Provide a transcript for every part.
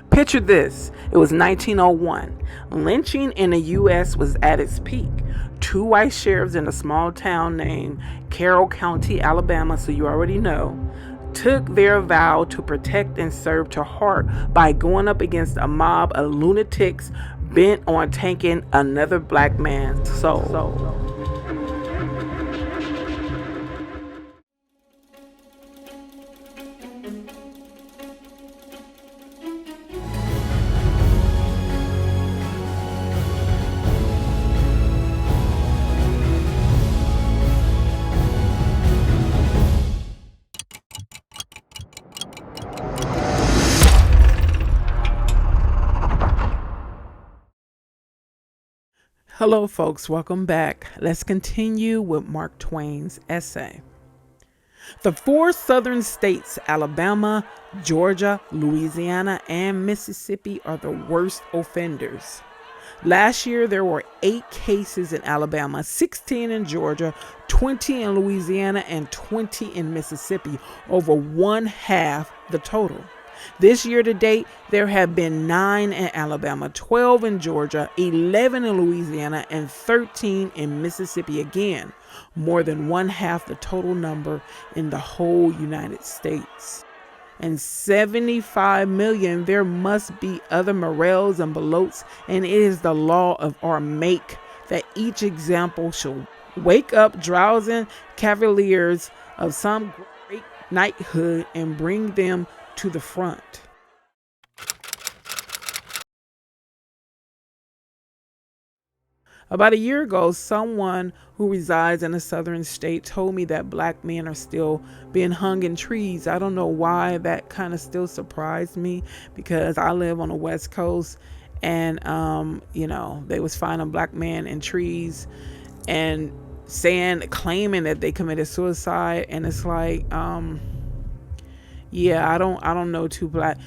Picture this. It was 1901. Lynching in the U.S. was at its peak. Two white sheriffs in a small town named Carroll County, Alabama, so you already know, took their vow to protect and serve to heart by going up against a mob of lunatics bent on taking another black man's soul. Hello folks, welcome back. Let's continue with Mark Twain's essay. The four southern states, Alabama, Georgia, Louisiana, and Mississippi, are the worst offenders. Last year, there were 8 cases in Alabama, 16 in Georgia, 20 in Louisiana, and 20 in Mississippi, over one half the total. This year to date, there have been 9 in Alabama, 12 in Georgia, 11 in Louisiana, and 13 in Mississippi, again, more than one half the total number in the whole United States. And 75 million, there must be other Merrells and Belotes, and it is the law of our make that each example shall wake up drowsing cavaliers of some great knighthood and bring them to the front. About a year ago, someone who resides in a southern state told me that black men are still being hung in trees. I don't know why that kind of still surprised me, because I live on the West Coast, and they was finding black men in trees and claiming that they committed suicide, and it's like I don't know too black.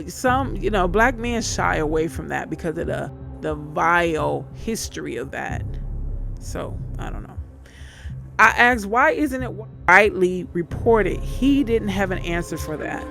Some black men shy away from that because of the vile history of that. So I don't know. I asked, why isn't it widely reported? He didn't have an answer for that.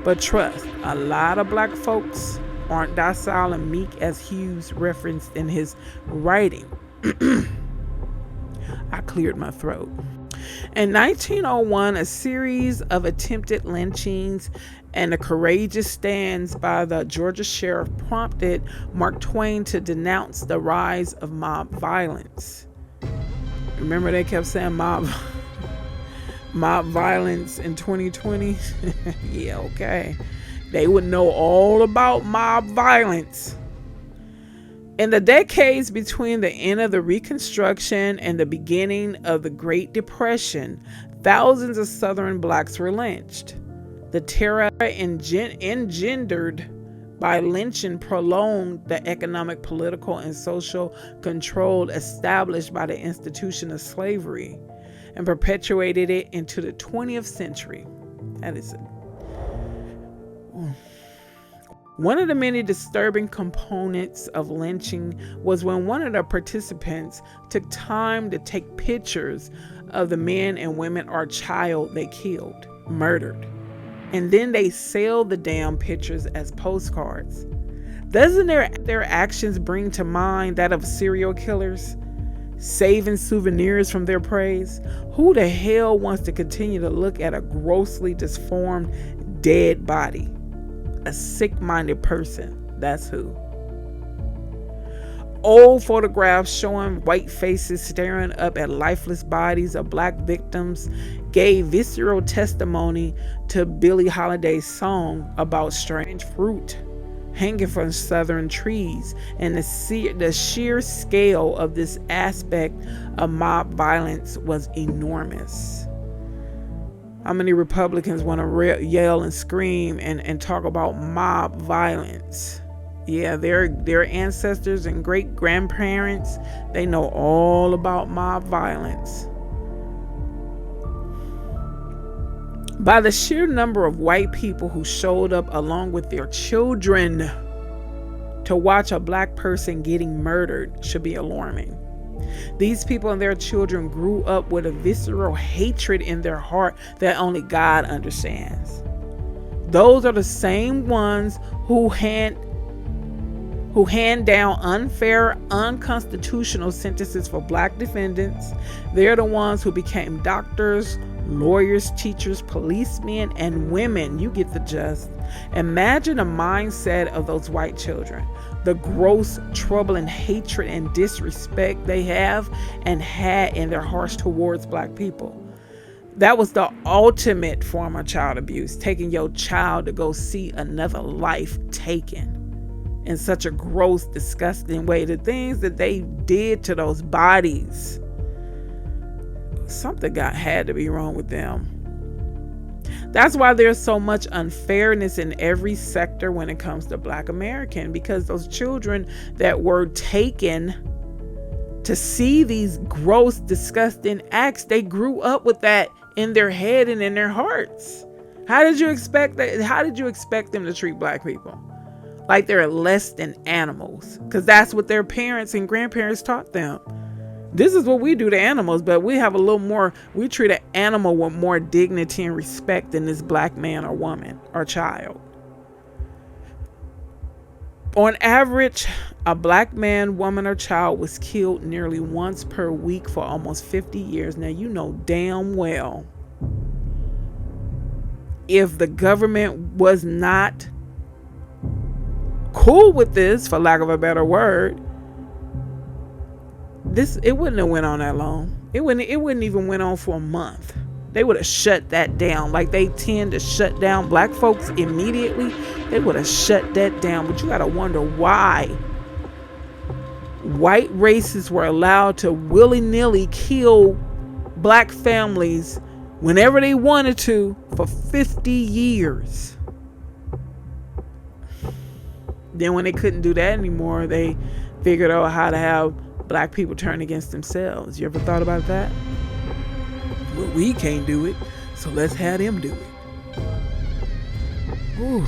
But trust, a lot of black folks aren't docile and meek, as Hughes referenced in his writing. I cleared my throat. In 1901, a series of attempted lynchings and the courageous stands by the Georgia sheriff prompted Mark Twain to denounce the rise of mob violence. Remember they kept saying mob violence in 2020? Yeah, okay. They would know all about mob violence. In the decades between the end of the Reconstruction and the beginning of the Great Depression, thousands of Southern blacks were lynched. The terror engendered by lynching prolonged the economic, political, and social control established by the institution of slavery and perpetuated it into the 20th century. That is it. One of the many disturbing components of lynching was when one of the participants took time to take pictures of the men and women or child they killed, murdered, and then they sell the damn pictures as postcards. Doesn't their actions bring to mind that of serial killers, saving souvenirs from their prey? Who the hell wants to continue to look at a grossly disformed dead body? A sick-minded person, that's who. Old photographs showing white faces staring up at lifeless bodies of black victims gave visceral testimony to Billie Holiday's song about strange fruit hanging from southern trees, and the sheer scale of this aspect of mob violence was enormous. How many Republicans want to yell and scream and talk about mob violence? Yeah, their ancestors and great grandparents, they know all about mob violence. By the sheer number of white people who showed up along with their children to watch a black person getting murdered should be alarming. These people and their children grew up with a visceral hatred in their heart that only God understands. Those are the same ones who hand down unfair, unconstitutional sentences for black defendants. They're the ones who became doctors, lawyers, teachers, policemen, and women. You get the gist. Imagine the mindset of those white children, the gross trouble and hatred and disrespect they have and had in their hearts towards black people. That was the ultimate form of child abuse, taking your child to go see another life taken in such a gross, disgusting way. The things that they did to those bodies, something had to be wrong with them. That's why there's so much unfairness in every sector when it comes to black American, because those children that were taken to see these gross, disgusting acts, they grew up with that in their head and in their hearts. How did you expect that? How did you expect them to treat black people? Like they're less than animals, because that's what their parents and grandparents taught them. This is what we do to animals, but we have a little more, we treat an animal with more dignity and respect than this black man or woman or child. On average, a black man, woman, or child was killed nearly once per week for almost 50 years. Now, you know damn well, if the government was not cool with this, for lack of a better word, it wouldn't have went on that long. It wouldn't even went on for a month. They would have shut that down, like they tend to shut down black folks immediately. They would have shut that down. But you gotta wonder why white racists were allowed to willy-nilly kill black families whenever they wanted to for 50 years. Then when they couldn't do that anymore, they figured out how to have black people turn against themselves. You ever thought about that? Well, we can't do it, so let's have them do it. Ooh.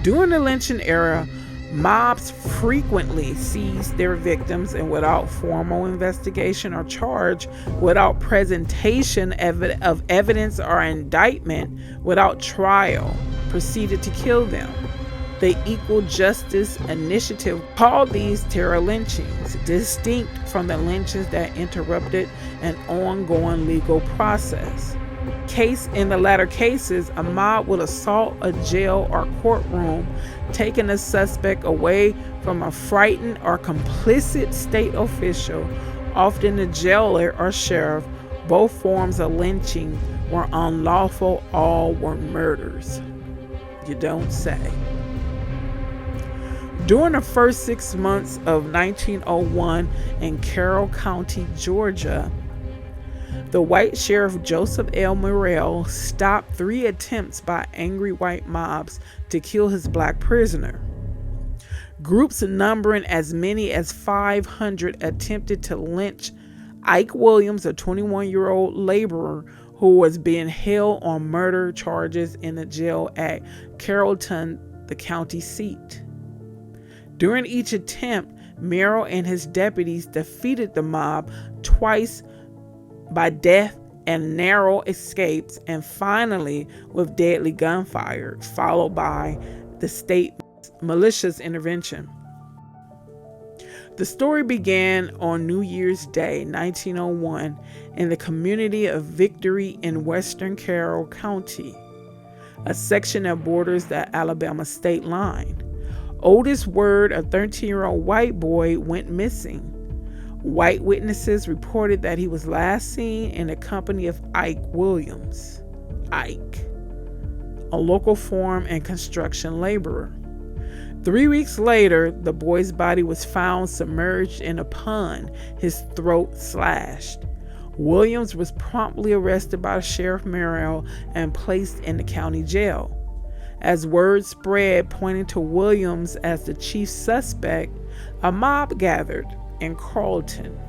During the lynching era, mobs frequently seized their victims and without formal investigation or charge, without presentation of evidence or indictment, without trial, proceeded to kill them. The Equal Justice Initiative called these terror lynchings, distinct from the lynchings that interrupted an ongoing legal process. In the latter cases, a mob would assault a jail or courtroom, taking a suspect away from a frightened or complicit state official, often the jailer or sheriff. Both forms of lynching were unlawful, all were murders. You don't say. During the first 6 months of 1901 in Carroll County, Georgia, the white sheriff Joseph L. Merrell stopped 3 attempts by angry white mobs to kill his black prisoner. Groups numbering as many as 500 attempted to lynch Ike Williams, a 21-year-old laborer who was being held on murder charges in a jail at Carrollton, the county seat. During each attempt, Merrell and his deputies defeated the mob twice by death and narrow escapes, and finally with deadly gunfire, followed by the state militia's intervention. The story began on New Year's Day, 1901, in the community of Victory in western Carroll County, a section that borders the Alabama state line. Otis Word, a 13-year-old white boy, went missing. White witnesses reported that he was last seen in the company of Ike Williams, Ike, a local farm and construction laborer. 3 weeks later, the boy's body was found submerged in a pond, his throat slashed. Williams was promptly arrested by Sheriff Merrell and placed in the county jail. As word spread pointing to Williams as the chief suspect, a mob gathered in Carrollton.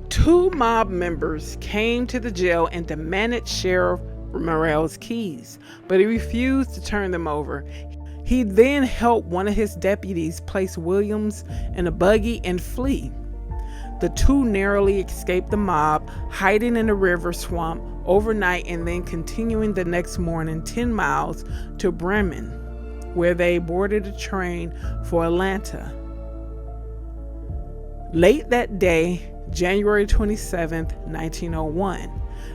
2 mob members came to the jail and demanded Sheriff Merrell's keys, but he refused to turn them over. He then helped one of his deputies place Williams in a buggy and flee. The two narrowly escaped the mob, hiding in a river swamp overnight and then continuing the next morning 10 miles to Bremen, where they boarded a train for Atlanta. Late that day, January 27th, 1901,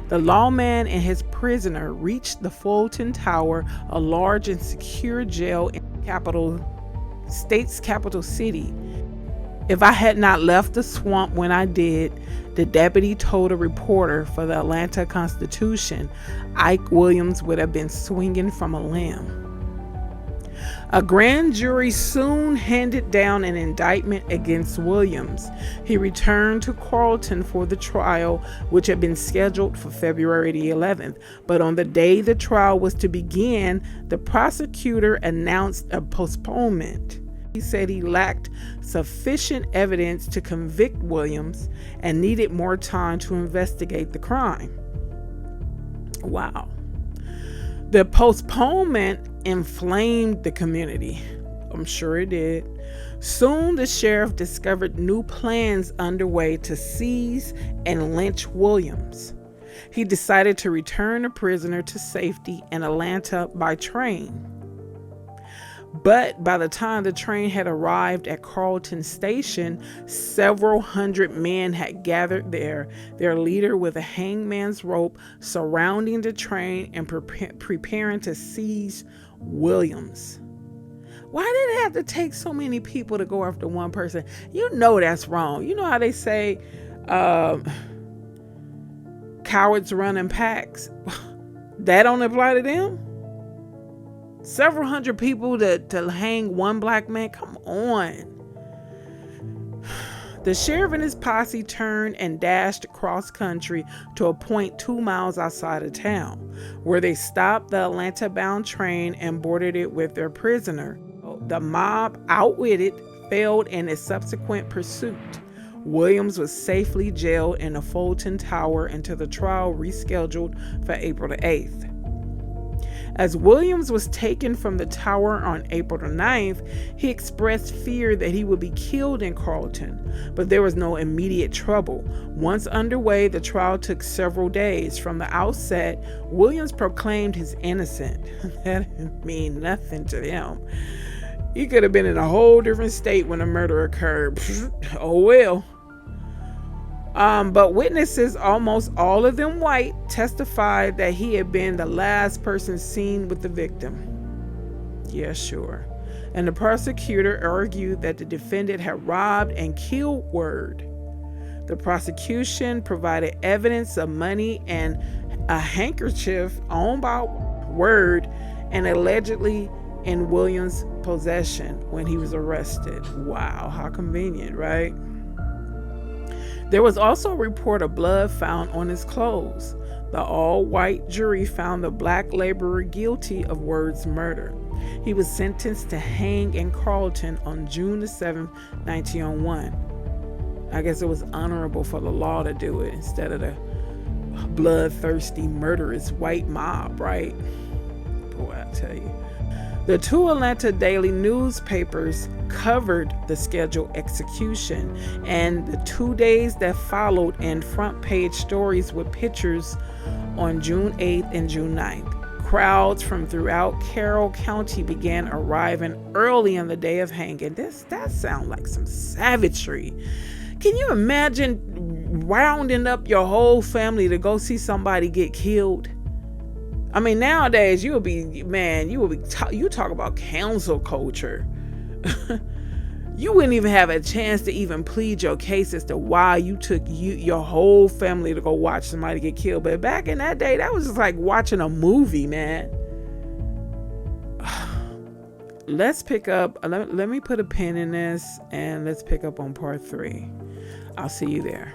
the lawman and his prisoner reached the Fulton Tower, a large and secure jail in the state's capital city. "If I had not left the swamp when I did," the deputy told a reporter for the Atlanta Constitution, "Ike Williams would have been swinging from a limb." A grand jury soon handed down an indictment against Williams. He returned to Carrollton for the trial, which had been scheduled for February the 11th. But on the day the trial was to begin, the prosecutor announced a postponement. He said he lacked sufficient evidence to convict Williams and needed more time to investigate the crime. Wow. The postponement inflamed the community. I'm sure it did. Soon the sheriff discovered new plans underway to seize and lynch Williams. He decided to return the prisoner to safety in Atlanta by train. But by the time the train had arrived at Carrollton Station, several hundred men had gathered there, their leader with a hangman's rope surrounding the train and preparing to seize Williams. Why did it have to take so many people to go after one person? You know that's wrong. You know how they say cowards run in packs? That don't apply to them? Several hundred people to hang one black man? Come on. The sheriff and his posse turned and dashed across country to a point 2 miles outside of town, where they stopped the Atlanta-bound train and boarded it with their prisoner. The mob, outwitted, failed in its subsequent pursuit. Williams was safely jailed in the Fulton Tower until the trial rescheduled for April the 8th. As Williams was taken from the tower on April the 9th, he expressed fear that he would be killed in Carrollton, but there was no immediate trouble. Once underway, the trial took several days. From the outset, Williams proclaimed his innocence. That didn't mean nothing to them. He could have been in a whole different state when the murder occurred. Oh well. But witnesses, almost all of them white, testified that he had been the last person seen with the victim. Yeah, sure. And the prosecutor argued that the defendant had robbed and killed Word. The prosecution provided evidence of money and a handkerchief owned by Word and allegedly in Williams' possession when he was arrested. Wow, how convenient, right? There was also a report of blood found on his clothes. The all-white jury found the black laborer guilty of Word's murder. He was sentenced to hang in Carrollton on June the 7th, 1901. I guess it was honorable for the law to do it instead of the bloodthirsty, murderous white mob, right? Boy, I tell you. The two Atlanta daily newspapers covered the scheduled execution, and the 2 days that followed in front page stories with pictures on June 8th and June 9th. Crowds from throughout Carroll County began arriving early on the day of hanging. That sounds like some savagery. Can you imagine rounding up your whole family to go see somebody get killed? I mean, nowadays you talk about cancel culture. You wouldn't even have a chance to even plead your case as to why you took your whole family to go watch somebody get killed. But back in that day, that was just like watching a movie, man. Let's pick up, let me put a pin in this and let's pick up on part 3. I'll see you there.